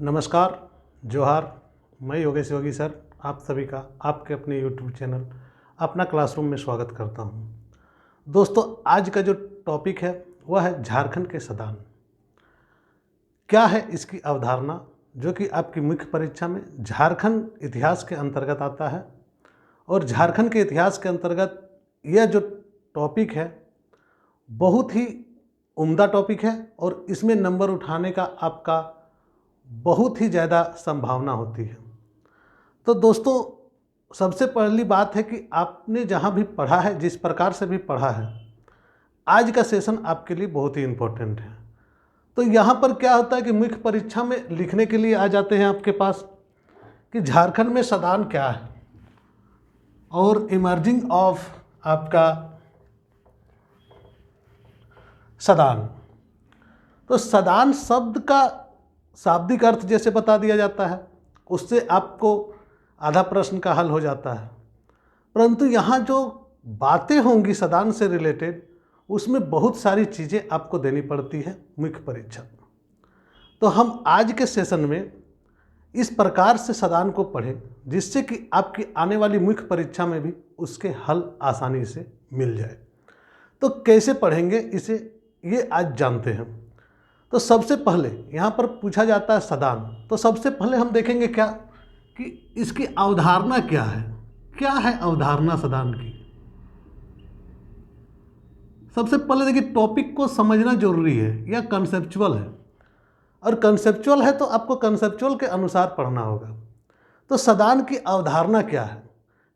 नमस्कार, जोहार। मैं योगेश योगी सर आप सभी का आपके अपने यूट्यूब चैनल अपना क्लासरूम में स्वागत करता हूं। दोस्तों, आज का जो टॉपिक है वह है झारखंड के सदान। क्या है इसकी अवधारणा, जो कि आपकी मुख्य परीक्षा में झारखंड इतिहास के अंतर्गत आता है। और झारखंड के इतिहास के अंतर्गत यह जो टॉपिक है बहुत ही उम्दा टॉपिक है और इसमें नंबर उठाने का आपका बहुत ही ज़्यादा संभावना होती है। तो दोस्तों, सबसे पहली बात है कि आपने जहाँ भी पढ़ा है, जिस प्रकार से भी पढ़ा है, आज का सेशन आपके लिए बहुत ही इम्पोर्टेंट है। तो यहाँ पर क्या होता है कि मुख्य परीक्षा में लिखने के लिए आ जाते हैं आपके पास कि झारखंड में सदान क्या है और इमर्जिंग ऑफ आपका सदान। तो सदान शब्द का शाब्दिक अर्थ जैसे बता दिया जाता है, उससे आपको आधा प्रश्न का हल हो जाता है। परंतु यहाँ जो बातें होंगी सदान से रिलेटेड, उसमें बहुत सारी चीज़ें आपको देनी पड़ती है मुख्य परीक्षा। तो हम आज के सेशन में इस प्रकार से सदान को पढ़ें जिससे कि आपकी आने वाली मुख्य परीक्षा में भी उसके हल आसानी से मिल जाए। तो कैसे पढ़ेंगे इसे, ये आज जानते हैं। तो सबसे पहले यहाँ पर पूछा जाता है सदान, तो सबसे पहले हम देखेंगे क्या कि इसकी अवधारणा क्या है। क्या है अवधारणा सदान की? सबसे पहले देखिए, टॉपिक को समझना जरूरी है, यह कंसेप्चुअल है और कंसेप्चुअल है तो आपको कंसेप्चुअल के अनुसार पढ़ना होगा। तो सदान की अवधारणा क्या है,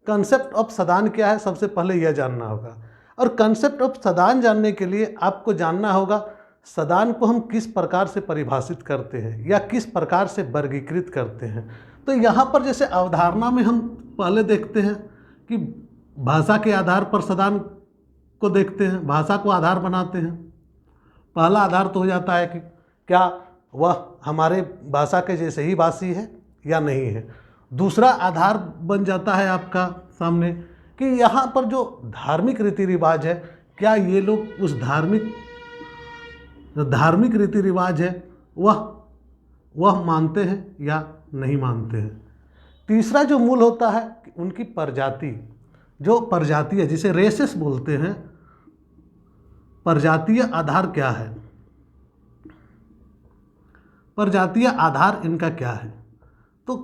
कंसेप्ट ऑफ सदान क्या है, सबसे पहले यह जानना होगा। और कंसेप्ट ऑफ सदान जानने के लिए आपको जानना होगा सदान को हम किस प्रकार से परिभाषित करते हैं या किस प्रकार से वर्गीकृत करते हैं। तो यहाँ पर जैसे अवधारणा में हम पहले देखते हैं कि भाषा के आधार पर सदान को देखते हैं, भाषा को आधार बनाते हैं। पहला आधार तो हो जाता है कि क्या वह हमारे भाषा के जैसे ही भाषी है या नहीं है। दूसरा आधार बन जाता है आपका सामने कि यहाँ पर जो धार्मिक रीति रिवाज है, क्या ये लोग उस धार्मिक रीति रिवाज है वह मानते हैं या नहीं मानते हैं। तीसरा जो मूल होता है कि उनकी प्रजाति, जो प्रजाति है जिसे रेसेस बोलते हैं, प्रजातीय आधार क्या है, प्रजातीय आधार इनका क्या है। तो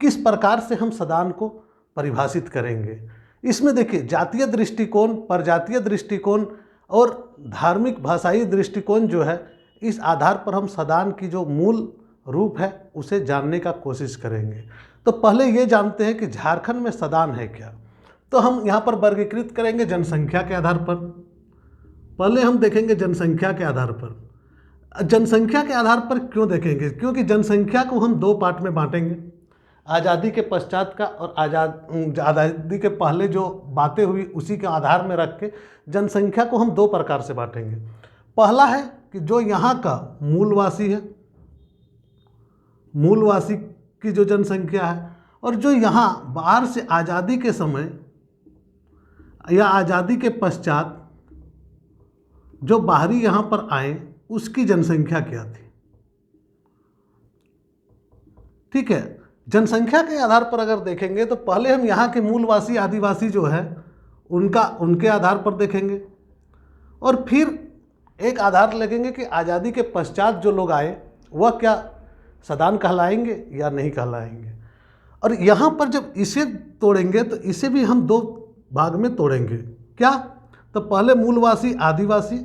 किस प्रकार से हम सदान को परिभाषित करेंगे, इसमें देखिए जातीय दृष्टिकोण, प्रजातीय दृष्टिकोण और धार्मिक भाषाई दृष्टिकोण जो है, इस आधार पर हम सदान की जो मूल रूप है उसे जानने का कोशिश करेंगे। तो पहले ये जानते हैं कि झारखंड में सदान है क्या। तो हम यहाँ पर वर्गीकृत करेंगे जनसंख्या के आधार पर। पहले हम देखेंगे जनसंख्या के आधार पर। जनसंख्या के आधार पर क्यों देखेंगे, क्योंकि जनसंख्या को हम दो पार्ट में बांटेंगे, आज़ादी के पश्चात का और आज़ादी के पहले जो बातें हुई उसी के आधार में रख के जनसंख्या को हम दो प्रकार से बांटेंगे। पहला है कि जो यहाँ का मूलवासी है, मूलवासी की जो जनसंख्या है, और जो यहाँ बाहर से आज़ादी के समय या आज़ादी के पश्चात जो बाहरी यहाँ पर आए उसकी जनसंख्या क्या थी। ठीक है, जनसंख्या के आधार पर अगर देखेंगे तो पहले हम यहाँ के मूलवासी आदिवासी जो है उनके आधार पर देखेंगे और फिर एक आधार लगेंगे कि आज़ादी के पश्चात जो लोग आए वह क्या सदान कहलाएंगे या नहीं कहलाएंगे। और यहाँ पर जब इसे तोड़ेंगे तो इसे भी हम दो भाग में तोड़ेंगे। क्या? तो पहले मूलवासी आदिवासी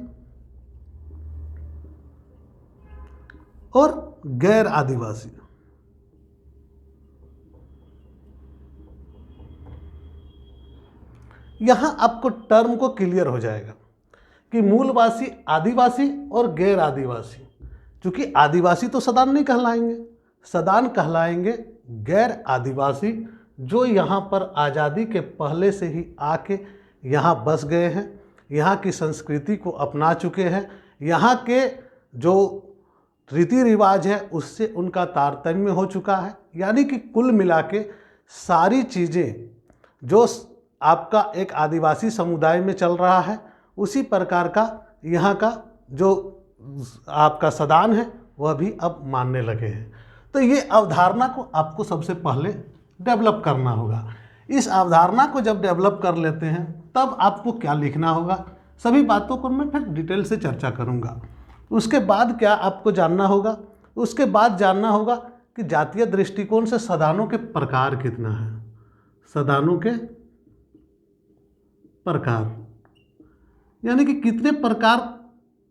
और गैर आदिवासी। यहाँ आपको टर्म को क्लियर हो जाएगा कि मूलवासी आदिवासी और गैर आदिवासी। क्योंकि आदिवासी तो सदान नहीं कहलाएंगे, सदान कहलाएंगे गैर आदिवासी जो यहाँ पर आज़ादी के पहले से ही आके यहाँ बस गए हैं, यहाँ की संस्कृति को अपना चुके हैं, यहाँ के जो रीति रिवाज है उससे उनका तारतम्य हो चुका है। यानी कि कुल मिला के सारी चीज़ें जो आपका एक आदिवासी समुदाय में चल रहा है उसी प्रकार का यहाँ का जो आपका सदान है वह भी अब मानने लगे हैं। तो ये अवधारणा को आपको सबसे पहले डेवलप करना होगा। इस अवधारणा को जब डेवलप कर लेते हैं तब आपको क्या लिखना होगा, सभी बातों को मैं फिर डिटेल से चर्चा करूँगा। उसके बाद क्या आपको जानना होगा, उसके बाद जानना होगा कि जातीय दृष्टिकोण से सदानों के प्रकार कितना है। सदानों के प्रकार यानी कि कितने प्रकार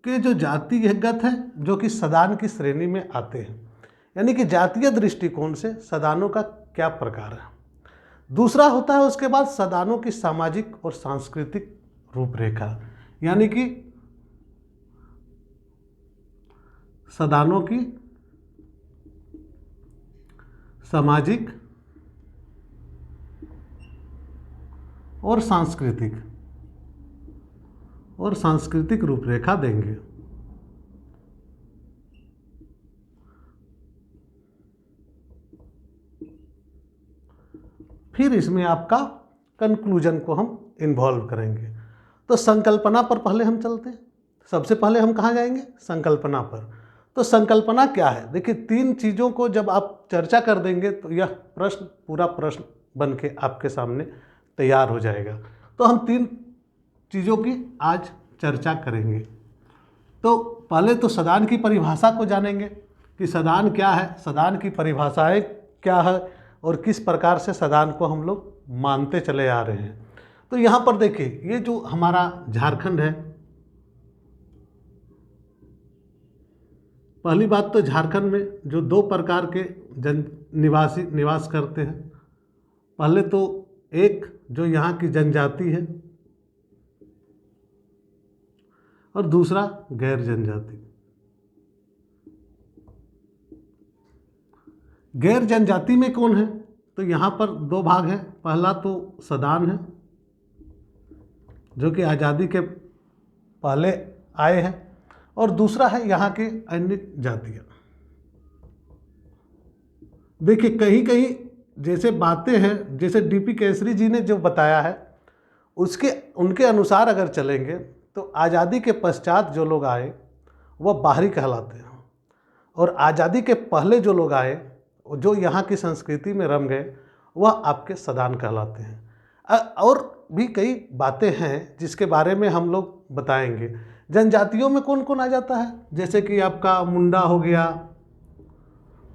के जो जातिगत हैं जो कि सदान की श्रेणी में आते हैं, यानी कि जातीय दृष्टिकोण से सदानों का क्या प्रकार है। दूसरा होता है उसके बाद सदानों की सामाजिक और सांस्कृतिक रूपरेखा, यानी कि सदानों की सामाजिक और सांस्कृतिक रूपरेखा देंगे। फिर इसमें आपका कंक्लूजन को हम इन्वॉल्व करेंगे। तो संकल्पना पर पहले हम चलते हैं। सबसे पहले हम कहाँ जाएंगे, संकल्पना पर। तो संकल्पना क्या है, देखिए 3 चीज़ों को जब आप चर्चा कर देंगे तो यह प्रश्न पूरा प्रश्न बन के आपके सामने तैयार हो जाएगा। तो हम 3 चीज़ों की आज चर्चा करेंगे। तो पहले तो सदान की परिभाषा को जानेंगे कि सदान क्या है, सदान की परिभाषाएं क्या है और किस प्रकार से सदान को हम लोग मानते चले आ रहे हैं। तो यहाँ पर देखिए, ये जो हमारा झारखंड है, पहली बात तो झारखंड में जो 2 प्रकार के निवास करते हैं। पहले तो एक जो यहाँ की जनजाति है और दूसरा गैर जनजाति। गैर जनजाति में कौन है, तो यहाँ पर 2 भाग हैं। पहला तो सदान है जो कि आज़ादी के पहले आए हैं, और दूसरा है यहाँ के अन्य जातियाँ। देखिए कहीं कहीं जैसे बातें हैं, जैसे डीपी केसरी जी ने जो बताया है उनके अनुसार अगर चलेंगे तो आज़ादी के पश्चात जो लोग आए वह बाहरी कहलाते हैं, और आज़ादी के पहले जो लोग आए जो यहाँ की संस्कृति में रम गए वह आपके सदान कहलाते हैं। और भी कई बातें हैं जिसके बारे में हम लोग बताएंगे। जनजातियों में कौन कौन आ जाता है, जैसे कि आपका मुंडा हो गया,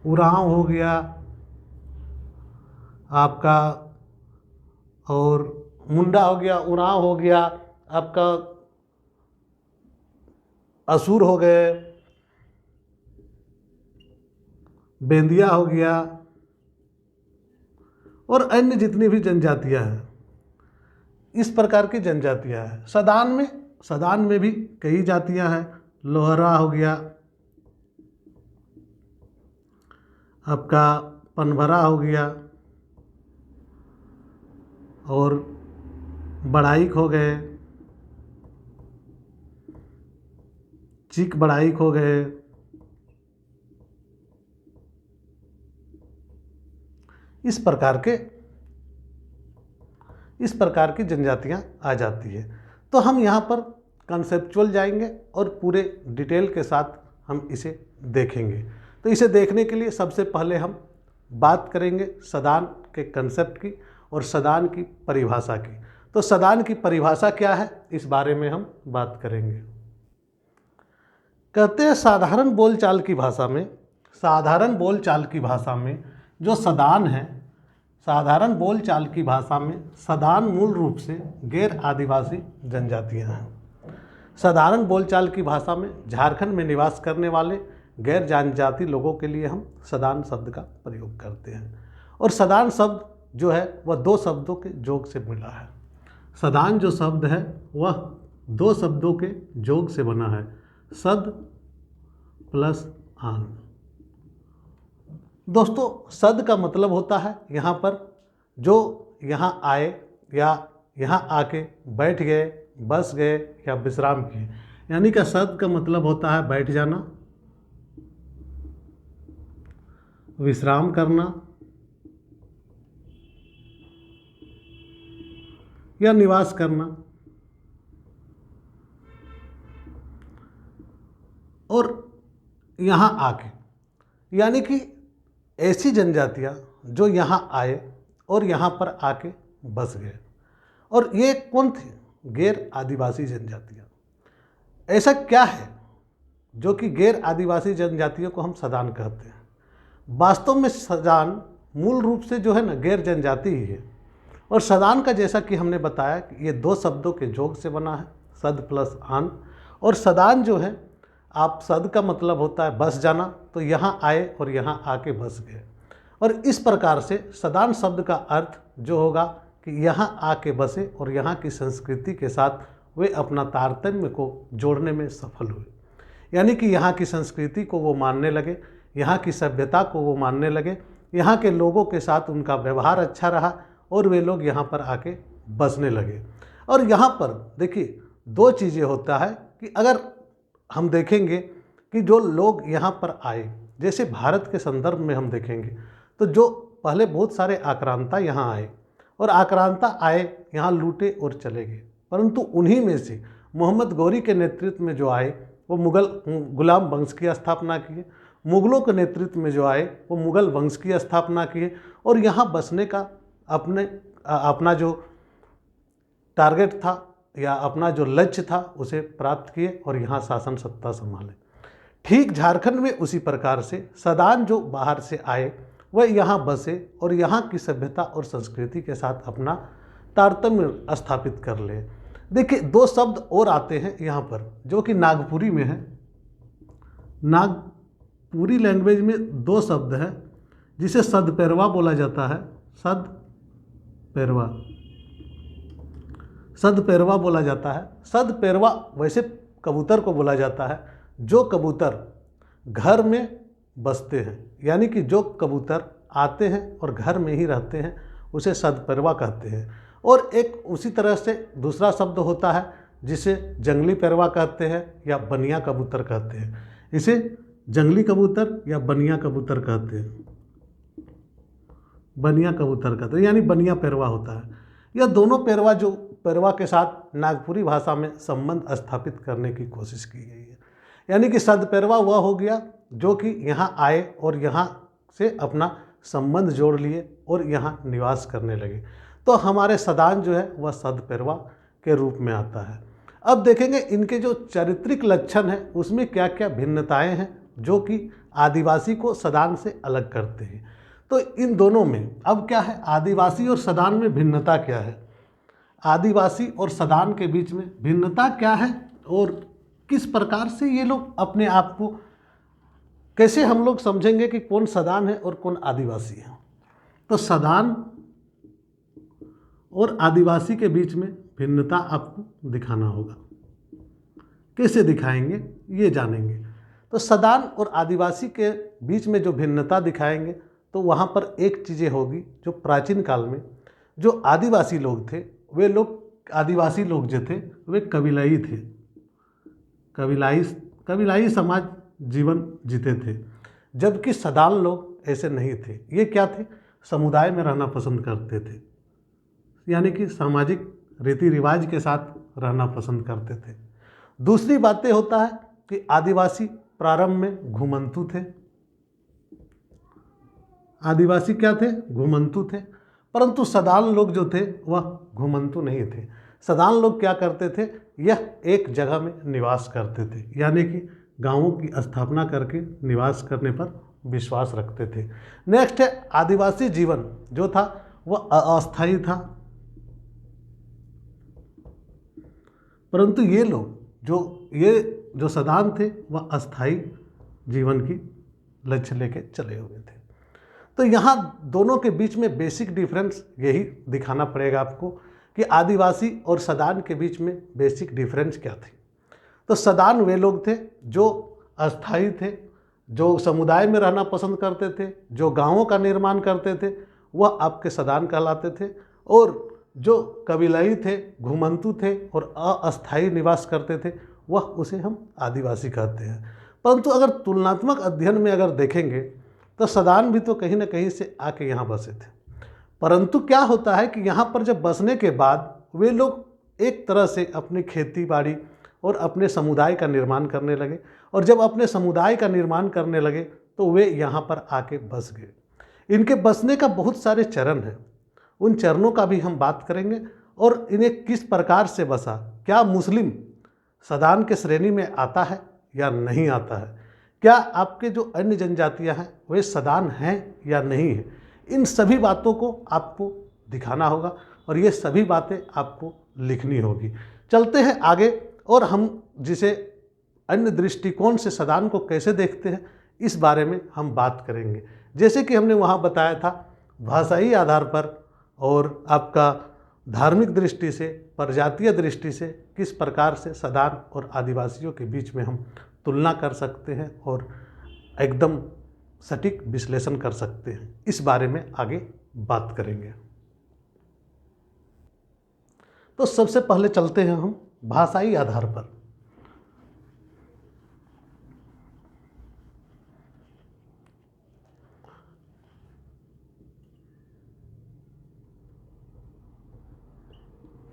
उरांव हो गया आपका, और मुंडा हो गया, उरांव हो गया आपका, असुर हो गए, बेंदिया हो गया, और अन्य जितनी भी जनजातियां हैं, इस प्रकार की जनजातियां हैं। सदान में भी कई जातियां हैं। लोहरा हो गया आपका, पनभरा हो गया, और बड़ाइक हो गए, चिक बड़ाइक हो गए। इस प्रकार की जनजातियां आ जाती है। तो हम यहाँ पर कंसेप्चुअल जाएंगे और पूरे डिटेल के साथ हम इसे देखेंगे। तो इसे देखने के लिए सबसे पहले हम बात करेंगे सदान के कंसेप्ट की और सदान की परिभाषा की। तो सदान की परिभाषा क्या है, इस बारे में हम बात करेंगे। कहते हैं साधारण बोलचाल की भाषा में जो सदान है, साधारण बोलचाल की भाषा में सदान मूल रूप से गैर आदिवासी जनजातियां हैं। साधारण बोलचाल की भाषा में झारखंड में निवास करने वाले गैर जनजाति लोगों के लिए हम सदान शब्द का प्रयोग करते हैं। और सदान शब्द जो है वह 2 शब्दों के जोग से मिला है। सदान जो शब्द है वह 2 शब्दों के जोग से बना है, सद प्लस आन। दोस्तों सद का मतलब होता है यहाँ पर जो यहाँ आए या यहाँ आके बैठ गए, बस गए या विश्राम किए, यानी कि सद का मतलब होता है बैठ जाना, विश्राम करना या निवास करना। और यहाँ आके यानी कि ऐसी जनजातियाँ जो यहाँ आए और यहाँ पर आके बस गए। और ये कौन थे? गैर आदिवासी जनजातियाँ। ऐसा क्या है जो कि गैर आदिवासी जनजातियों को हम सदान कहते हैं? वास्तव में सदान मूल रूप से जो है ना गैर जनजाति ही है। और सदान का जैसा कि हमने बताया कि ये दो शब्दों के जोड़ से बना है, सद प्लस आन। और सदान जो है, आप सद का मतलब होता है बस जाना, तो यहाँ आए और यहाँ आके बस गए। और इस प्रकार से सदान शब्द का अर्थ जो होगा कि यहाँ आके बसे और यहाँ की संस्कृति के साथ वे अपना तारतम्य को जोड़ने में सफल हुए। यानी कि यहाँ की संस्कृति को वो मानने लगे, यहाँ की सभ्यता को वो मानने लगे, यहाँ के लोगों के साथ उनका व्यवहार अच्छा रहा और वे लोग यहाँ पर आके बसने लगे। और यहाँ पर देखिए दो चीज़ें होता है कि अगर हम देखेंगे कि जो लोग यहाँ पर आए, जैसे भारत के संदर्भ में हम देखेंगे तो जो पहले बहुत सारे आक्रांता यहाँ आए और आक्रांता आए यहाँ लूटे और चले गए, परंतु उन्हीं में से मोहम्मद गौरी के नेतृत्व में जो आए वो गुलाम वंश की स्थापना किए। मुग़लों के नेतृत्व में जो आए वो मुग़ल वंश की स्थापना किए और यहाँ बसने का अपना जो टारगेट था या अपना जो लक्ष्य था उसे प्राप्त किए और यहाँ शासन सत्ता संभाले। ठीक झारखंड में उसी प्रकार से सदान जो बाहर से आए वह यहाँ बसे और यहाँ की सभ्यता और संस्कृति के साथ अपना तारतम्य स्थापित कर ले। देखिए दो शब्द और आते हैं यहाँ पर जो कि नागपुरी में है। नागपुरी लैंग्वेज में दो शब्द हैं जिसे सदपेरवा बोला जाता है। सदपेरवा बोला जाता है। सदपेरवा वैसे कबूतर को बोला जाता है जो कबूतर घर में बसते हैं, यानी कि जो कबूतर आते हैं और घर में ही रहते हैं उसे सदपेरवा कहते हैं। और एक उसी तरह से दूसरा शब्द होता है जिसे जंगली पैरवा कहते हैं या बनिया कबूतर कहते हैं। इसे जंगली कबूतर या बनिया कबूतर कहते हैं। बनिया कबूतर कहते हैं यानी बनिया पैरवा होता है। यह दोनों पैरवा के साथ नागपुरी भाषा में संबंध स्थापित करने की कोशिश की गई है। यानी कि सदपेरवा वह हो गया जो कि यहाँ आए और यहाँ से अपना संबंध जोड़ लिए और यहाँ निवास करने लगे। तो हमारे सदान जो है वह सदपेरवा के रूप में आता है। अब देखेंगे इनके जो चारित्रिक लक्षण हैं उसमें क्या क्या भिन्नताएं हैं जो कि आदिवासी को सदान से अलग करते हैं। तो इन दोनों में अब क्या है, आदिवासी और सदान में भिन्नता क्या है, आदिवासी और सदान के बीच में भिन्नता क्या है और किस प्रकार से ये लोग अपने आप को, कैसे हम लोग समझेंगे कि कौन सदान है और कौन आदिवासी है। तो सदान और आदिवासी के बीच में भिन्नता आपको दिखाना होगा। कैसे दिखाएंगे ये जानेंगे। तो सदान और आदिवासी के बीच में जो भिन्नता दिखाएंगे तो वहाँ पर एक चीज़ें होगी जो प्राचीन काल में जो आदिवासी लोग थे, वे लोग आदिवासी लोग जो थे वे कबीलाई थे, कबीलाई समाज जीवन जीते थे, जबकि सदान लोग ऐसे नहीं थे। ये क्या थे, समुदाय में रहना पसंद करते थे, यानी कि सामाजिक रीति रिवाज के साथ रहना पसंद करते थे। दूसरी बातें होता है कि आदिवासी प्रारंभ में घुमंतु थे। आदिवासी क्या थे, घुमंतु थे, परंतु सदान लोग जो थे वह घुमंतु नहीं थे। सदान लोग क्या करते थे, यह एक जगह में निवास करते थे, यानी कि गांवों की स्थापना करके निवास करने पर विश्वास रखते थे। नेक्स्ट है आदिवासी जीवन जो था वह अस्थायी था, परंतु ये लोग जो सदान थे वह अस्थायी जीवन की लक्ष्य लेके चले हुए थे। तो यहाँ दोनों के बीच में बेसिक डिफरेंस यही दिखाना पड़ेगा आपको कि आदिवासी और सदान के बीच में बेसिक डिफरेंस क्या थी। तो सदान वे लोग थे जो अस्थायी थे, जो समुदाय में रहना पसंद करते थे, जो गांवों का निर्माण करते थे, वह आपके सदान कहलाते थे। और जो कबीलाई थे, घुमंतु थे और अस्थायी निवास करते थे, वह उसे हम आदिवासी कहते हैं। परंतु अगर तुलनात्मक अध्ययन में अगर देखेंगे तो सदान भी तो कहीं ना कहीं से आके यहाँ बसे थे, परंतु क्या होता है कि यहाँ पर जब बसने के बाद वे लोग एक तरह से अपनी खेती बाड़ी और अपने समुदाय का निर्माण करने लगे, और जब अपने समुदाय का निर्माण करने लगे तो वे यहाँ पर आके बस गए। इनके बसने का बहुत सारे चरण हैं, उन चरणों का भी हम बात करेंगे और इन्हें किस प्रकार से बसा, क्या मुस्लिम सदान के श्रेणी में आता है या नहीं आता है, क्या आपके जो अन्य जनजातियां हैं वे सदान हैं या नहीं है, इन सभी बातों को आपको दिखाना होगा और ये सभी बातें आपको लिखनी होगी। चलते हैं आगे और हम जिसे अन्य दृष्टिकोण से सदान को कैसे देखते हैं इस बारे में हम बात करेंगे। जैसे कि हमने वहाँ बताया था भाषाई आधार पर और आपका धार्मिक दृष्टि से, प्रजातीय दृष्टि से किस प्रकार से सदान और आदिवासियों के बीच में हम तुलना कर सकते हैं और एकदम सटीक विश्लेषण कर सकते हैं, इस बारे में आगे बात करेंगे। तो सबसे पहले चलते हैं हम भाषाई आधार पर।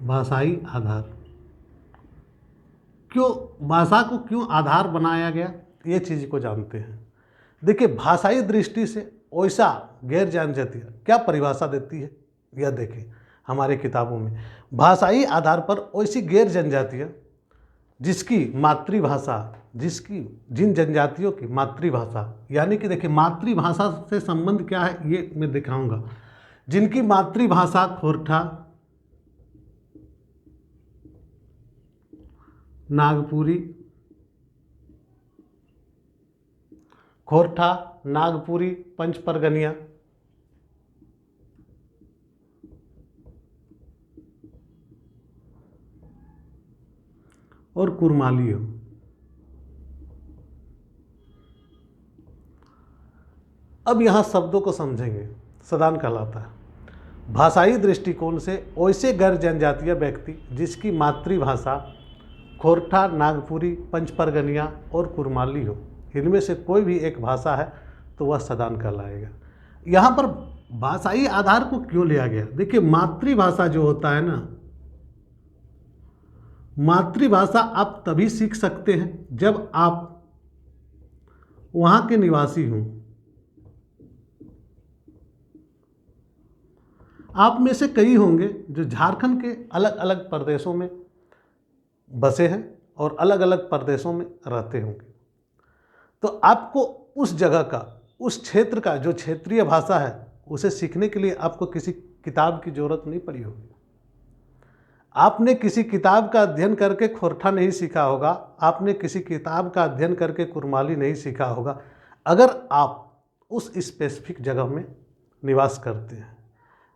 भाषाई आधार, क्यों भाषा को क्यों आधार बनाया गया, ये चीज़ को जानते हैं। देखिए, भाषाई दृष्टि से वैसा गैर जनजातीय क्या परिभाषा देती है, यह देखें हमारे किताबों में। भाषाई आधार पर वैसी गैर जनजातीय जिसकी मातृभाषा, जिन जनजातियों की मातृभाषा, यानी कि देखिए मातृभाषा से संबंध क्या है ये मैं दिखाऊंगा। जिनकी मातृभाषा खोरठा, नागपुरी, खोरठा, नागपुरी, पंच परगनिया और कुरमाली हो। अब यहाँ शब्दों को समझेंगे। सदान कहलाता है भाषाई दृष्टिकोण से वैसे गैर जनजातीय व्यक्ति जिसकी मातृभाषा खोरठा, नागपुरी, पंच परगनिया और कुरमाली हो, इनमें से कोई भी एक भाषा है तो वह सदान कहलाएगा। यहाँ पर भाषाई आधार को क्यों लिया गया? देखिए, मातृभाषा जो होता है ना, मातृभाषा आप तभी सीख सकते हैं जब आप वहाँ के निवासी हों। आप में से कई होंगे जो झारखंड के अलग अलग प्रदेशों में बसे हैं और अलग अलग प्रदेशों में रहते होंगे, तो आपको उस जगह का, उस क्षेत्र का जो क्षेत्रीय भाषा है उसे सीखने के लिए आपको किसी किताब की ज़रूरत नहीं पड़ी होगी। आपने किसी किताब का अध्ययन करके खोरठा नहीं सीखा होगा, आपने किसी किताब का अध्ययन करके कुरमाली नहीं सीखा होगा, अगर आप उस स्पेसिफिक जगह में निवास करते हैं।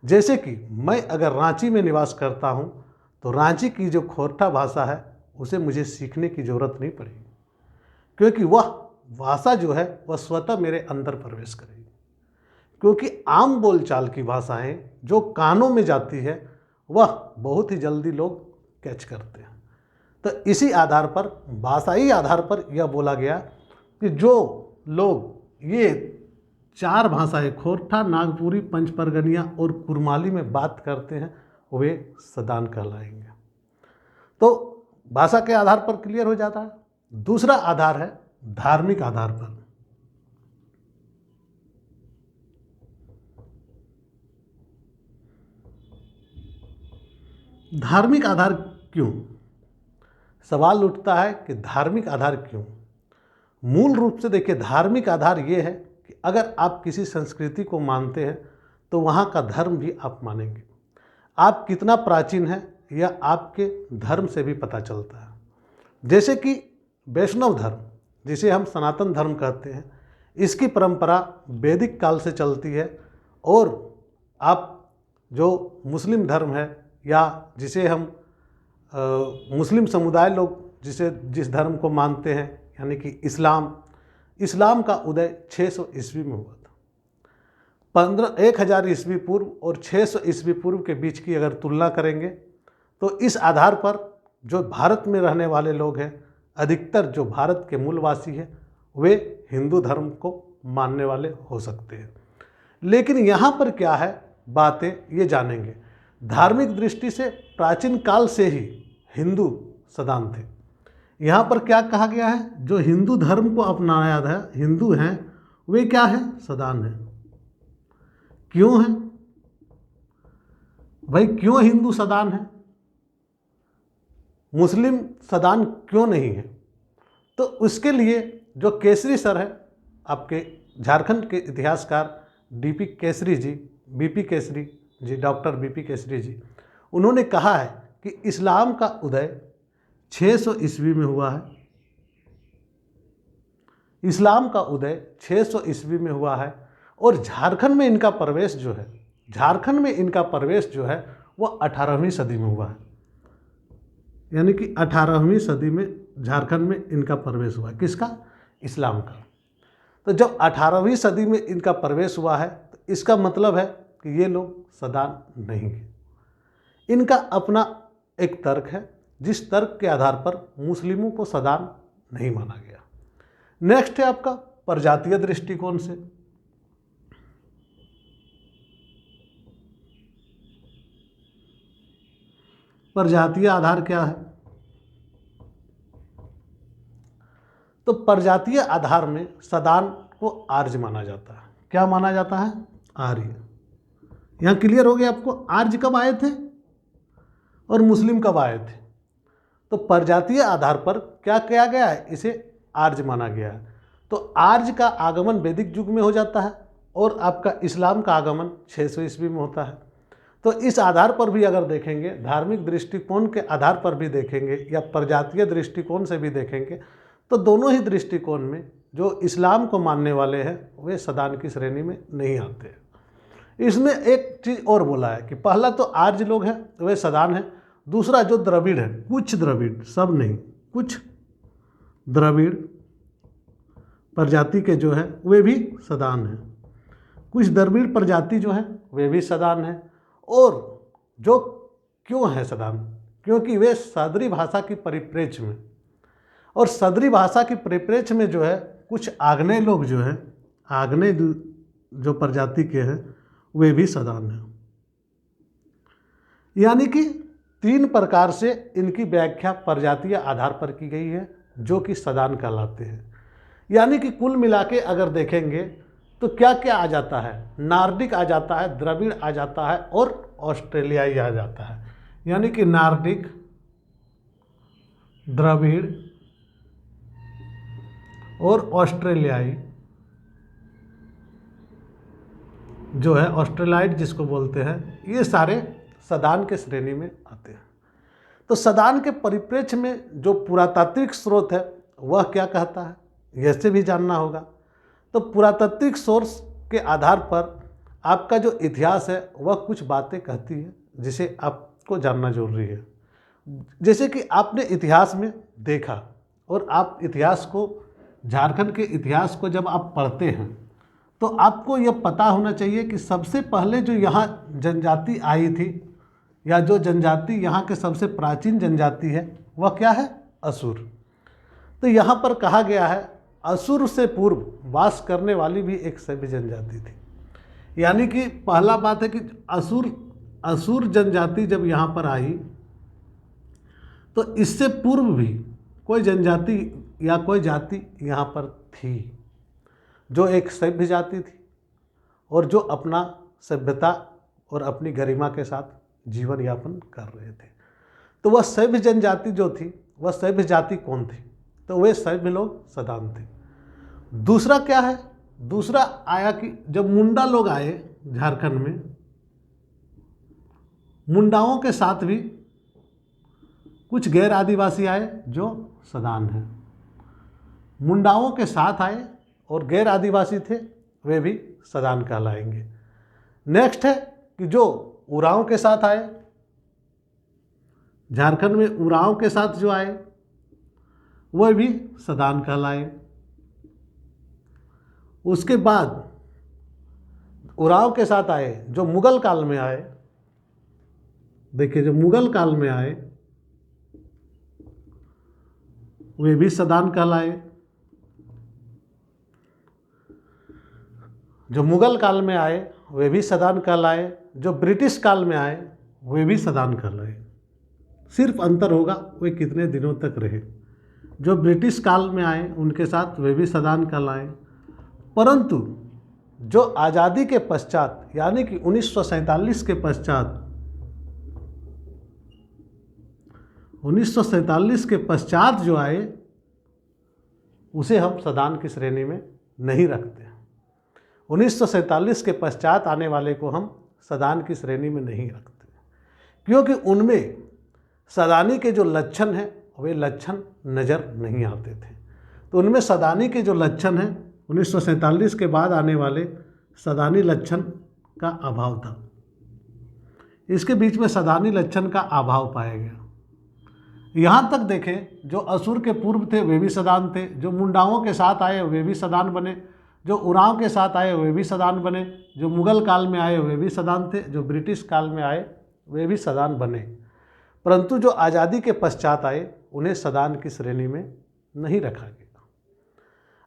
जैसे कि मैं अगर रांची में निवास करता हूँ तो रांची की जो खोरठा भाषा है उसे मुझे सीखने की ज़रूरत नहीं पड़ेगी, क्योंकि वह भाषा जो है वह स्वतः मेरे अंदर प्रवेश करेगी। क्योंकि आम बोलचाल की भाषाएं जो कानों में जाती है वह बहुत ही जल्दी लोग कैच करते हैं। तो इसी आधार पर, भाषाई आधार पर यह बोला गया कि जो लोग ये 4 भाषाएं खोरठा, नागपुरी, पंच परगनिया और कुरमाली में बात करते हैं वे सदान कहलाएंगे। तो भाषा के आधार पर क्लियर हो जाता है। दूसरा आधार है धार्मिक आधार पर। धार्मिक आधार क्यों? सवाल उठता है कि धार्मिक आधार क्यों? मूल रूप से देखिए, धार्मिक आधार ये है कि अगर आप किसी संस्कृति को मानते हैं तो वहाँ का धर्म भी आप मानेंगे। आप कितना प्राचीन है यह आपके धर्म से भी पता चलता है। जैसे कि वैष्णव धर्म, जिसे हम सनातन धर्म कहते हैं, इसकी परंपरा वैदिक काल से चलती है। और आप जो मुस्लिम धर्म है, या जिसे हम मुस्लिम समुदाय लोग जिस धर्म को मानते हैं, यानी कि इस्लाम का उदय 600 ईस्वी में हुआ था। 1000 ईस्वी पूर्व और 600 ईस्वी पूर्व के बीच की अगर तुलना करेंगे तो इस आधार पर जो भारत में रहने वाले लोग हैं, अधिकतर जो भारत के मूलवासी हैं, वे हिंदू धर्म को मानने वाले हो सकते हैं। लेकिन यहाँ पर क्या है बातें, ये जानेंगे। धार्मिक दृष्टि से प्राचीन काल से ही हिंदू सदान थे। यहाँ पर क्या कहा गया है? जो हिंदू धर्म को अपनाया है, हिंदू हैं, वे क्या हैं? सदान हैं। क्यों है भाई, क्यों हिंदू सदान है, मुस्लिम सदान क्यों नहीं है? तो उसके लिए जो केसरी सर है, आपके झारखंड के इतिहासकार बीपी केसरी जी, डॉक्टर बीपी केसरी जी, उन्होंने कहा है कि इस्लाम का उदय 600 ईस्वी में हुआ है। इस्लाम का उदय 600 ईस्वी में हुआ है और झारखंड में इनका प्रवेश जो है वह 18वीं सदी में हुआ है। यानी कि 18वीं सदी में झारखंड में इनका प्रवेश हुआ। किसका? इस्लाम का। तो जब 18वीं सदी में इनका प्रवेश हुआ है तो इसका मतलब है कि ये लोग सदान नहीं है। इनका अपना एक तर्क है, जिस तर्क के आधार पर मुस्लिमों को सदान नहीं माना गया। नेक्स्ट है आपका प्रजातीय दृष्टिकोण से। प्रजातीय आधार क्या है? तो प्रजातीय आधार में सदान को आर्य माना जाता है। क्या माना जाता है? आर्य। यहाँ क्लियर हो गया आपको आर्य कब आए थे और मुस्लिम कब आए थे। तो प्रजातीय आधार पर क्या किया गया है? इसे आर्य माना गया है। तो आर्य का आगमन वैदिक युग में हो जाता है और आपका इस्लाम का आगमन 600 ईस्वी में होता है। तो इस आधार पर भी अगर देखेंगे, धार्मिक दृष्टिकोण के आधार पर भी देखेंगे या प्रजातीय दृष्टिकोण से भी देखेंगे, तो दोनों ही दृष्टिकोण में जो इस्लाम को मानने वाले हैं वे सदान की श्रेणी में नहीं आते हैं। इसमें एक चीज़ और बोला है कि पहला तो आर्य लोग हैं वे सदान हैं, दूसरा जो द्रविड़ है, कुछ द्रविड़, सब नहीं, कुछ द्रविड़ प्रजाति के जो है वे भी सदान हैं। कुछ द्रविड़ प्रजाति जो है वे भी सदान हैं। और जो क्यों है सदान? क्योंकि वे सदरी भाषा की परिप्रेक्ष्य में, और सदरी भाषा की परिप्रेक्ष्य में जो है कुछ आग्नेय लोग जो हैं, आग्नेय जो प्रजाति के हैं वे भी सदान हैं। यानी कि 3 प्रकार से इनकी व्याख्या प्रजातीय आधार पर की गई है जो कि सदान कहलाते हैं। यानी कि कुल मिला के अगर देखेंगे तो क्या क्या आ जाता है? नार्डिक आ जाता है, द्रविड़ आ जाता है और ऑस्ट्रेलियाई आ जाता है। यानी कि नार्डिक, द्रविड़ और ऑस्ट्रेलियाई जो है, ऑस्ट्रेलाइट जिसको बोलते हैं, ये सारे सदान के श्रेणी में आते हैं। तो सदान के परिप्रेक्ष्य में जो पुरातात्विक स्रोत है वह क्या कहता है, यह से भी जानना होगा। तो पुरातात्विक सोर्स के आधार पर आपका जो इतिहास है वह कुछ बातें कहती है जिसे आपको जानना जरूरी है। जैसे कि आपने इतिहास में देखा, और आप इतिहास को, झारखंड के इतिहास को जब आप पढ़ते हैं तो आपको यह पता होना चाहिए कि सबसे पहले जो यहाँ जनजाति आई थी, या जो जनजाति यहाँ के सबसे प्राचीन जनजाति है वह क्या है? असुर। तो यहाँ पर कहा गया है असुर से पूर्व वास करने वाली भी एक सभ्य जनजाति थी। यानी कि पहला बात है कि असुर जनजाति जब यहाँ पर आई तो इससे पूर्व भी कोई जनजाति या कोई जाति यहाँ पर थी जो एक सभ्य जाति थी और जो अपना सभ्यता और अपनी गरिमा के साथ जीवन यापन कर रहे थे। तो वह सभ्य जनजाति जो थी, वह सभ्य जाति कौन थी? तो वे सभ्य लोग सदान थे। दूसरा क्या है? दूसरा आया कि जब मुंडा लोग आए झारखंड में, मुंडाओं के साथ भी कुछ गैर आदिवासी आए जो सदान हैं। मुंडाओं के साथ आए और गैर आदिवासी थे वे भी सदान कहलाएंगे। नेक्स्ट है कि जो उरांव के साथ आए, झारखंड में उरांव के साथ जो आए वह भी सदान कहलाए। उसके बाद उरांव के साथ आए जो मुगल काल में आए, देखिए जो मुगल काल में आए वे भी सदान कहलाए। जो मुगल काल में आए वे भी सदान कहलाए। जो ब्रिटिश काल में आए वे भी सदान कहलाए। सिर्फ अंतर होगा वे कितने दिनों तक रहे। जो ब्रिटिश काल में आए उनके साथ वे भी सदान कहलाए, परंतु जो आज़ादी के पश्चात यानी कि 1947 के पश्चात 1947 के पश्चात जो आए उसे हम सदान की श्रेणी में नहीं रखते। 1947 के पश्चात आने वाले को हम सदान की श्रेणी में नहीं रखते, क्योंकि उनमें सदानी के जो लक्षण हैं वे लक्षण नज़र नहीं आते थे। तो उनमें सदानी के जो लक्षण हैं 1947 के बाद आने वाले सदानी लक्षण का अभाव था। इसके बीच में सदानी लक्षण का अभाव पाया गया। यहाँ तक देखें, जो असुर के पूर्व थे वे भी सदान थे, जो मुंडाओं के साथ आए वे भी सदान बने, जो उरांव के साथ आए वे भी सदान बने, जो मुग़ल काल में आए वे भी सदान थे, जो ब्रिटिश काल में आए वे भी सदान बने। परंतु जो आज़ादी के पश्चात आए उन्हें सदान की श्रेणी में नहीं रखा गया।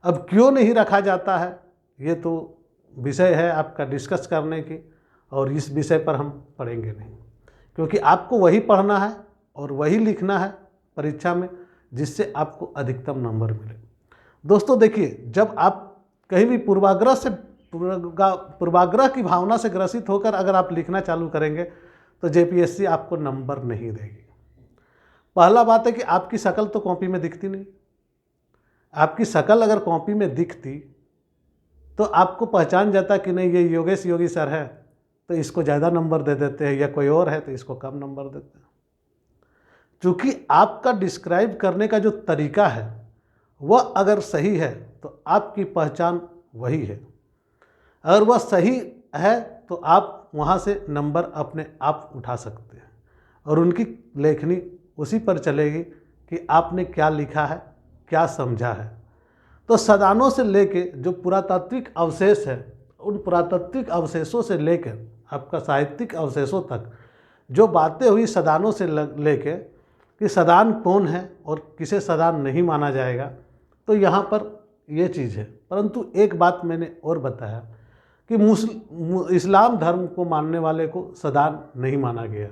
अब क्यों नहीं रखा जाता है ये तो विषय है आपका डिस्कस करने की, और इस विषय पर हम पढ़ेंगे नहीं, क्योंकि आपको वही पढ़ना है और वही लिखना है परीक्षा में जिससे आपको अधिकतम नंबर मिले। दोस्तों देखिए, जब आप कहीं भी पूर्वाग्रह की भावना से ग्रसित होकर अगर आप लिखना चालू करेंगे तो जेपीएससी आपको नंबर नहीं देगी। पहला बात है कि आपकी शक्ल तो कॉपी में दिखती नहीं। आपकी शक्ल अगर कॉपी में दिखती तो आपको पहचान जाता कि नहीं ये योगेश योगी सर है तो इसको ज़्यादा नंबर दे देते हैं, या कोई और है तो इसको कम नंबर देते हैं। चूँकि आपका डिस्क्राइब करने का जो तरीका है वह अगर सही है तो आपकी पहचान वही है। अगर वह सही है तो आप वहाँ से नंबर अपने आप उठा सकते हैं, और उनकी लेखनी उसी पर चलेगी कि आपने क्या लिखा है, क्या समझा है। तो सदानों से लेके जो पुरातात्विक अवशेष है, उन पुरातात्विक अवशेषों से लेकर आपका साहित्यिक अवशेषों तक जो बातें हुई सदानों से लेके कि सदान कौन है और किसे सदान नहीं माना जाएगा, तो यहाँ पर ये चीज़ है। परंतु एक बात मैंने और बताया कि इस्लाम धर्म को मानने वाले को सदान नहीं माना गया,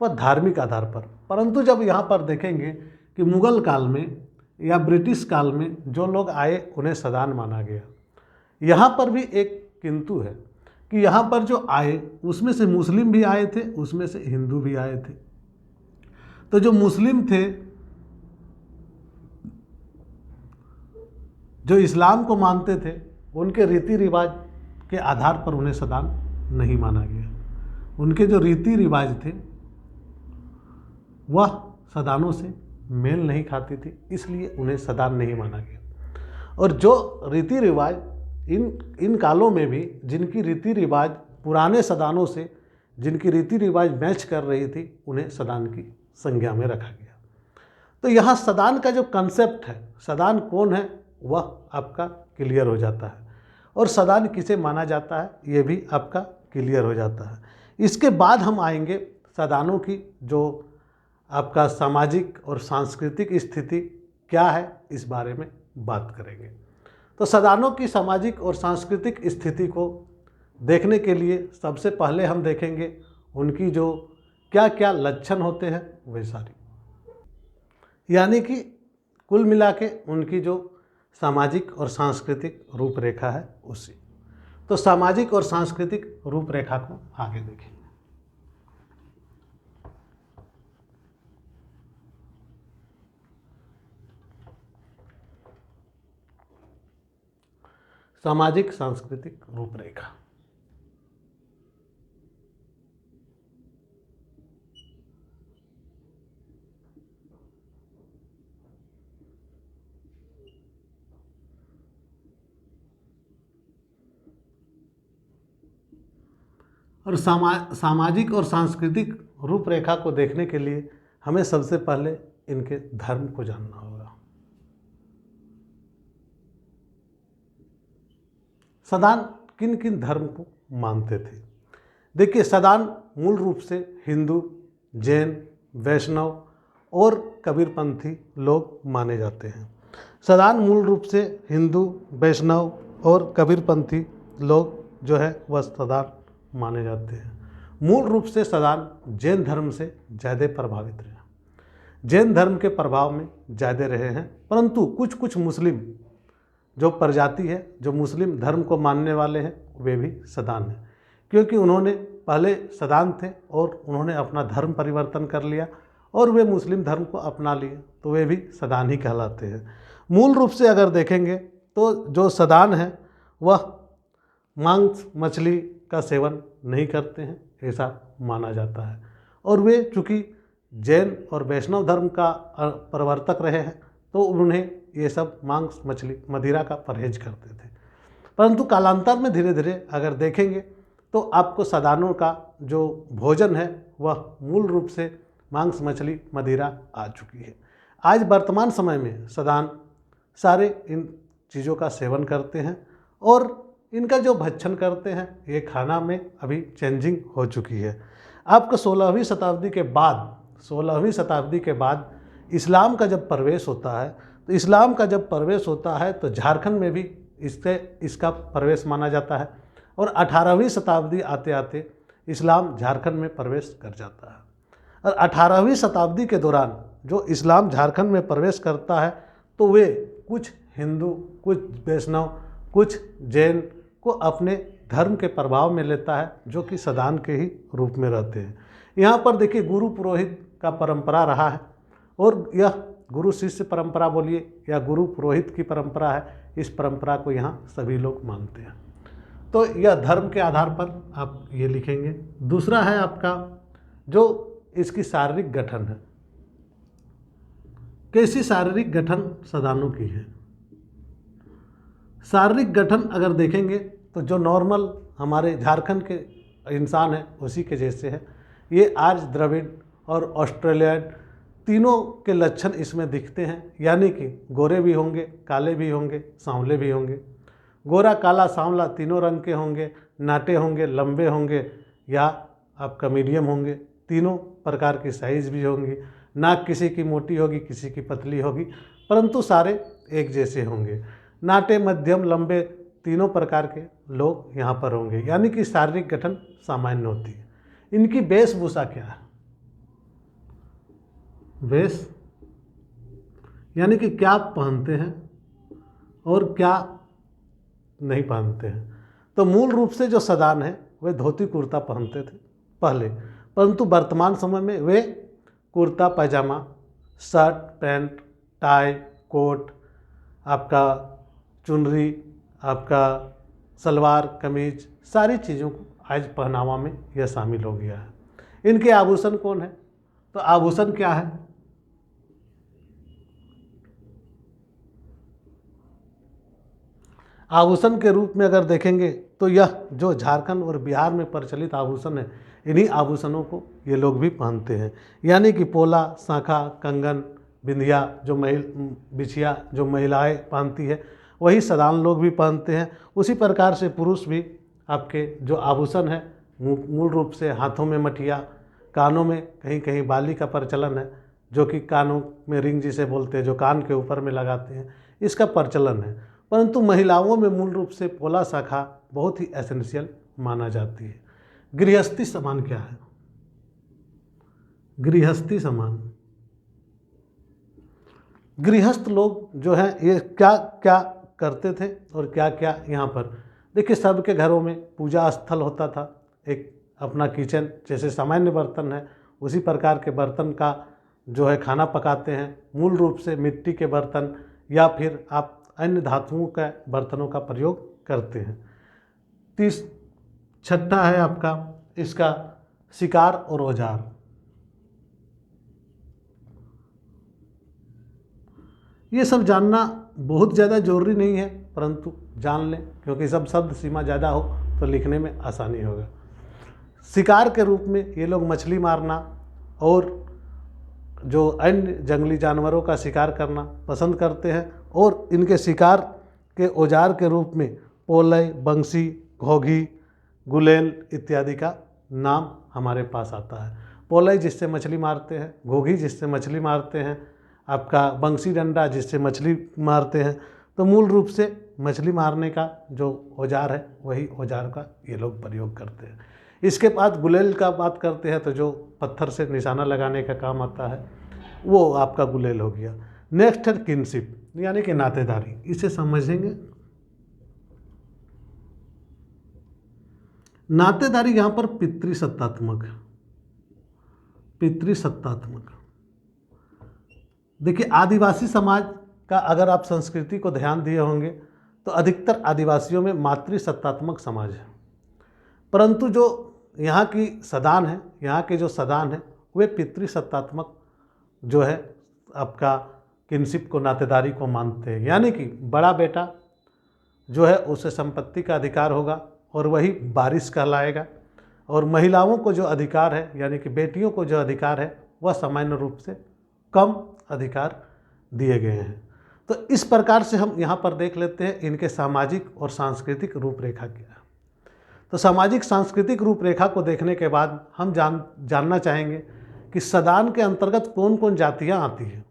वह धार्मिक आधार पर। परंतु जब यहाँ पर देखेंगे कि मुग़ल काल में या ब्रिटिश काल में जो लोग आए उन्हें सदान माना गया। यहाँ पर भी एक किंतु है कि यहाँ पर जो आए उसमें से मुस्लिम भी आए थे, उसमें से हिंदू भी आए थे। तो जो मुस्लिम थे, जो इस्लाम को मानते थे, उनके रीति रिवाज के आधार पर उन्हें सदान नहीं माना गया। उनके जो रीति रिवाज थे वह सदानों से मेल नहीं खाती थी, इसलिए उन्हें सदान नहीं माना गया। और जो रीति रिवाज इन कालों में भी जिनकी रीति रिवाज पुराने सदानों से जिनकी रीति रिवाज मैच कर रही थी उन्हें सदान की संज्ञा में रखा गया। तो यहाँ सदान का जो कंसेप्ट है, सदान कौन है, वह आपका क्लियर हो जाता है, और सदान किसे माना जाता है ये भी आपका क्लियर हो जाता है। इसके बाद हम आएंगे सदानों की जो आपका सामाजिक और सांस्कृतिक स्थिति क्या है, इस बारे में बात करेंगे। तो सदानों की सामाजिक और सांस्कृतिक स्थिति को देखने के लिए सबसे पहले हम देखेंगे उनकी जो क्या क्या लक्षण होते हैं वे सारी, यानी कि कुल मिला के उनकी जो सामाजिक और सांस्कृतिक रूपरेखा है उसी। तो सामाजिक और सांस्कृतिक रूपरेखा को आगे देखेंगे। सामाजिक सांस्कृतिक रूपरेखा। और सामाजिक और सांस्कृतिक रूपरेखा को देखने के लिए हमें सबसे पहले इनके धर्म को जानना होगा। सदान किन किन धर्म को मानते थे? देखिए, सदान मूल रूप से हिंदू, जैन, वैष्णव और कबीरपंथी लोग माने जाते हैं। सदान मूल रूप से हिंदू, वैष्णव और कबीरपंथी लोग जो है वह सदान माने जाते हैं। मूल रूप से सदान जैन धर्म से ज़्यादा प्रभावित रहे, जैन धर्म के प्रभाव में ज़्यादा रहे हैं। परंतु कुछ कुछ मुस्लिम जो प्रजाति है, जो मुस्लिम धर्म को मानने वाले हैं, वे भी सदान हैं, क्योंकि उन्होंने पहले सदान थे और उन्होंने अपना धर्म परिवर्तन कर लिया और वे मुस्लिम धर्म को अपना लिए, तो वे भी सदान ही कहलाते हैं। मूल रूप से अगर देखेंगे तो जो सदान है वह मांस मछली का सेवन नहीं करते हैं, ऐसा माना जाता है। और वे चूँकि जैन और वैष्णव धर्म का प्रवर्तक रहे हैं, तो उन्हें ये सब मांस मछली मदिरा का परहेज करते थे। परंतु कालांतर में धीरे धीरे अगर देखेंगे तो आपको सदानों का जो भोजन है वह मूल रूप से मांस मछली मदिरा आ चुकी है। आज वर्तमान समय में सदान सारे इन चीज़ों का सेवन करते हैं और इनका जो भक्षण करते हैं ये खाना में अभी चेंजिंग हो चुकी है। आपको 16वीं शताब्दी के बाद इस्लाम का जब प्रवेश होता है, तो इस्लाम का जब प्रवेश होता है तो झारखंड में भी इसका प्रवेश माना जाता है और 18वीं शताब्दी आते आते इस्लाम झारखंड में प्रवेश कर जाता है। और 18वीं शताब्दी के दौरान जो इस्लाम झारखंड में प्रवेश करता है तो वे कुछ हिंदू, कुछ वैष्णव, कुछ जैन को अपने धर्म के प्रभाव में लेता है, जो कि सदान के ही रूप में रहते हैं। यहाँ पर देखिए गुरु पुरोहित का परंपरा रहा है और यह गुरु शिष्य परंपरा बोलिए या गुरु पुरोहित की परंपरा है, इस परंपरा को यहाँ सभी लोग मानते हैं। तो यह धर्म के आधार पर आप ये लिखेंगे। दूसरा है आपका जो इसकी शारीरिक गठन है, कैसी शारीरिक गठन सदानों की है। शारीरिक गठन अगर देखेंगे तो जो नॉर्मल हमारे झारखंड के इंसान है उसी के जैसे है। ये आर्य द्रविड़ और ऑस्ट्रेलियन तीनों के लक्षण इसमें दिखते हैं, यानी कि गोरे भी होंगे, काले भी होंगे, सांवले भी होंगे। गोरा, काला, सांवला तीनों रंग के होंगे, नाटे होंगे, लंबे होंगे या आपका मीडियम होंगे, तीनों प्रकार की साइज़ भी होंगी। नाक किसी की मोटी होगी, किसी की पतली होगी, परंतु सारे एक जैसे होंगे। नाटे, मध्यम, लंबे तीनों प्रकार के लोग यहाँ पर होंगे, यानी कि शारीरिक गठन सामान्य होती है। इनकी वेशभूषा क्या है? वेश यानी कि क्या पहनते हैं और क्या नहीं पहनते हैं। तो मूल रूप से जो सदान है वे धोती कुर्ता पहनते थे पहले, परंतु वर्तमान समय में वे कुर्ता पैजामा, शर्ट पैंट, टाई, कोट, आपका चुनरी, आपका सलवार कमीज, सारी चीज़ों को आज पहनावा में यह शामिल हो गया है। इनके आभूषण कौन है? तो आभूषण क्या है? आभूषण के रूप में अगर देखेंगे तो यह जो झारखंड और बिहार में प्रचलित आभूषण है, इन्हीं आभूषणों को ये लोग भी पहनते हैं, यानी कि पोला, शांखा, कंगन, बिंदिया बिछिया जो महिलाएं पहनती है वही सदान लोग भी पहनते हैं। उसी प्रकार से पुरुष भी आपके जो आभूषण है मूल रूप से हाथों में मठिया, कानों में कहीं कहीं बाली का प्रचलन है, जो कि कानों में रिंग जिसे बोलते हैं, जो कान के ऊपर में लगाते हैं, इसका प्रचलन है। परंतु महिलाओं में मूल रूप से पोला शाखा बहुत ही एसेंशियल माना जाती है। गृहस्थी सम्मान क्या है? गृहस्थी सम्मान, गृहस्थ लोग जो हैं ये क्या क्या करते थे और क्या क्या यहाँ पर देखिए, सबके घरों में पूजा स्थल होता था। एक अपना किचन जैसे सामान्य बर्तन है उसी प्रकार के बर्तन का जो है खाना पकाते हैं, मूल रूप से मिट्टी के बर्तन या फिर आप अन्य धातुओं के बर्तनों का प्रयोग करते हैं। छठा है आपका इसका शिकार और औजार। ये सब जानना बहुत ज़्यादा जरूरी नहीं है, परंतु जान लें, क्योंकि सब शब्द सीमा ज़्यादा हो तो लिखने में आसानी होगा। शिकार के रूप में ये लोग मछली मारना और जो अन्य जंगली जानवरों का शिकार करना पसंद करते हैं, और इनके शिकार के औजार के रूप में पोलय, बंसी, घोघी, गुलेल इत्यादि का नाम हमारे पास आता है। पोलय जिससे मछली मारते हैं, घोघी जिससे मछली मारते हैं, आपका बंसी डंडा जिससे मछली मारते हैं। तो मूल रूप से मछली मारने का जो औजार है वही औजार का ये लोग प्रयोग करते हैं। इसके बाद गुलेल का बात करते हैं तो जो पत्थर से निशाना लगाने का काम आता है वो आपका गुलेल हो गया। नेक्स्ट है किनशिप यानी कि नातेदारी, इसे समझेंगे। नातेदारी यहाँ पर पितृसत्तात्मक है, पितृसत्तात्मक। देखिए आदिवासी समाज का अगर आप संस्कृति को ध्यान दिए होंगे तो अधिकतर आदिवासियों में मातृसत्तात्मक समाज है, परंतु जो यहाँ की सदान है, यहाँ के जो सदान है वे पितृसत्तात्मक जो है आपका किनशिप को, नातेदारी को मानते हैं। यानी कि बड़ा बेटा जो है उसे संपत्ति का अधिकार होगा और वही वारिस कहलाएगा, और महिलाओं को जो अधिकार है यानी कि बेटियों को जो अधिकार है वह सामान्य रूप से कम अधिकार दिए गए हैं। तो इस प्रकार से हम यहाँ पर देख लेते हैं इनके सामाजिक और सांस्कृतिक रूपरेखा क्या है। तो सामाजिक सांस्कृतिक रूपरेखा को देखने के बाद हम जानना चाहेंगे कि सदान के अंतर्गत कौन कौन जातियाँ आती हैं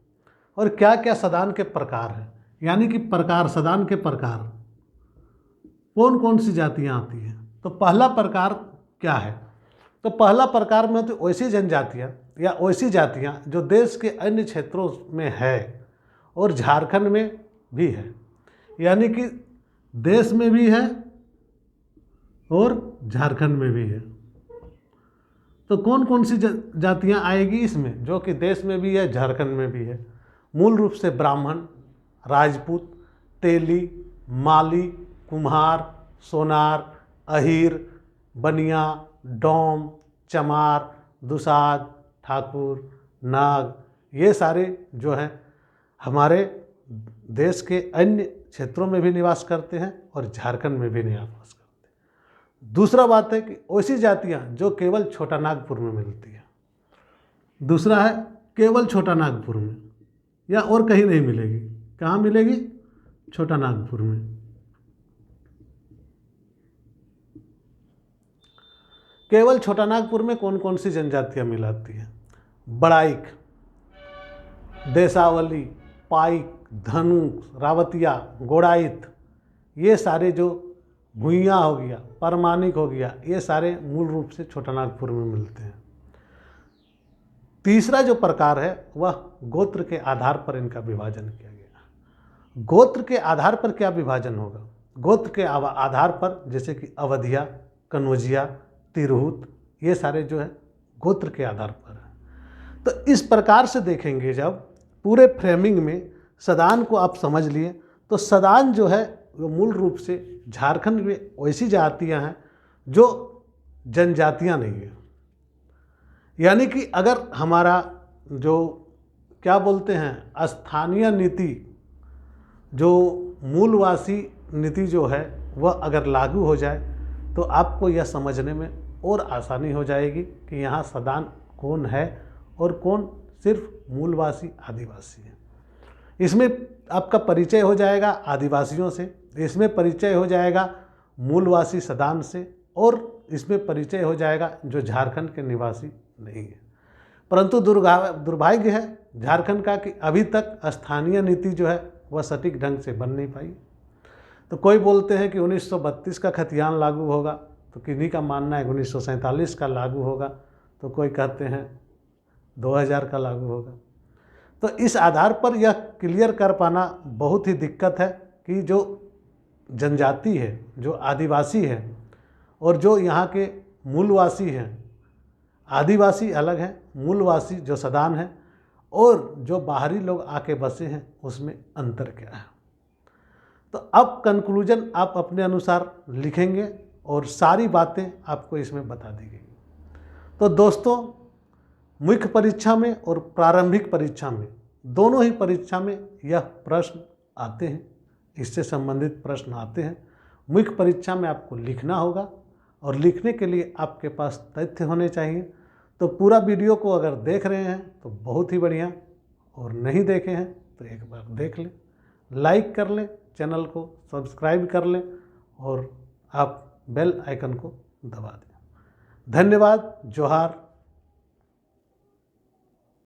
और क्या क्या सदान के प्रकार हैं, यानी कि प्रकार, सदान के प्रकार कौन कौन सी जातियाँ आती हैं। तो पहला प्रकार क्या है, तो पहला प्रकार में तो वैसी जनजातियाँ या वैसी जातियाँ जो देश के अन्य क्षेत्रों में है और झारखंड में भी है, यानी कि देश में भी है और झारखंड में भी है। तो कौन कौन सी जातियाँ आएगी इसमें, जो कि देश में भी है, झारखंड में भी है। मूल रूप से ब्राह्मण, राजपूत, तेली, माली, कुम्हार, सोनार, अहीर, बनिया, डोम, चमार, दुसाध, ठाकुर, नाग, ये सारे जो हैं हमारे देश के अन्य क्षेत्रों में भी निवास करते हैं और झारखंड में भी निवास करते हैं। दूसरा बात है कि ऐसी जातियाँ जो केवल छोटा नागपुर में मिलती है। दूसरा है केवल छोटा नागपुर में या और कहीं नहीं मिलेगी। कहाँ मिलेगी? छोटा नागपुर में। केवल छोटा नागपुर में कौन कौन सी जनजातियाँ मिलाती हैं? बड़ाइक, देसावली, पाइक, धनुष, रावतिया, गोड़ाइत, ये सारे जो भुइयाँ हो गया, परमानिक हो गया, ये सारे मूल रूप से छोटा नागपुर में मिलते हैं। तीसरा जो प्रकार है वह गोत्र के आधार पर इनका विभाजन किया गया। गोत्र के आधार पर क्या विभाजन होगा? गोत्र के आधार पर जैसे कि अवधिया, कन्वजिया, तिरहुत, ये सारे जो है गोत्र के आधार पर है। तो इस प्रकार से देखेंगे, जब पूरे फ्रेमिंग में सदान को आप समझ लिए, तो सदान जो है वो मूल रूप से झारखंड में वैसी जातियां हैं जो जनजातियां नहीं है। यानी कि अगर हमारा जो क्या बोलते हैं स्थानीय नीति, जो मूलवासी नीति जो है वह अगर लागू हो जाए तो आपको यह समझने में और आसानी हो जाएगी कि यहाँ सदान कौन है और कौन सिर्फ मूलवासी आदिवासी है। इसमें आपका परिचय हो जाएगा आदिवासियों से, इसमें परिचय हो जाएगा मूलवासी सदान से, और इसमें परिचय हो जाएगा जो झारखंड के निवासी नहीं है। परंतु दुर्भाग्य है झारखंड का कि अभी तक स्थानीय नीति जो है वह सटीक ढंग से बन नहीं पाई। तो कोई बोलते हैं कि 1932 का खतियान लागू होगा, तो किन्हीं का मानना है 1947 का लागू होगा, तो कोई कहते हैं 2000 का लागू होगा। तो इस आधार पर यह क्लियर कर पाना बहुत ही दिक्कत है कि जो जनजाति है, जो आदिवासी है और जो यहाँ के मूलवासी हैं, आदिवासी अलग हैं, मूलवासी जो सदान है और जो बाहरी लोग आके बसे हैं, उसमें अंतर क्या है। तो अब कंक्लूजन आप अपने अनुसार लिखेंगे और सारी बातें आपको इसमें बता दी गई। तो दोस्तों, मुख्य परीक्षा में और प्रारंभिक परीक्षा में, दोनों ही परीक्षा में यह प्रश्न आते हैं, इससे संबंधित प्रश्न आते हैं। मुख्य परीक्षा में आपको लिखना होगा और लिखने के लिए आपके पास तथ्य होने चाहिए। तो पूरा वीडियो को अगर देख रहे हैं तो बहुत ही बढ़िया, और नहीं देखे हैं तो एक बार देख लें, लाइक कर लें, चैनल को सब्सक्राइब कर लें और आप बेल आइकन को दबा दें। धन्यवाद। जोहार।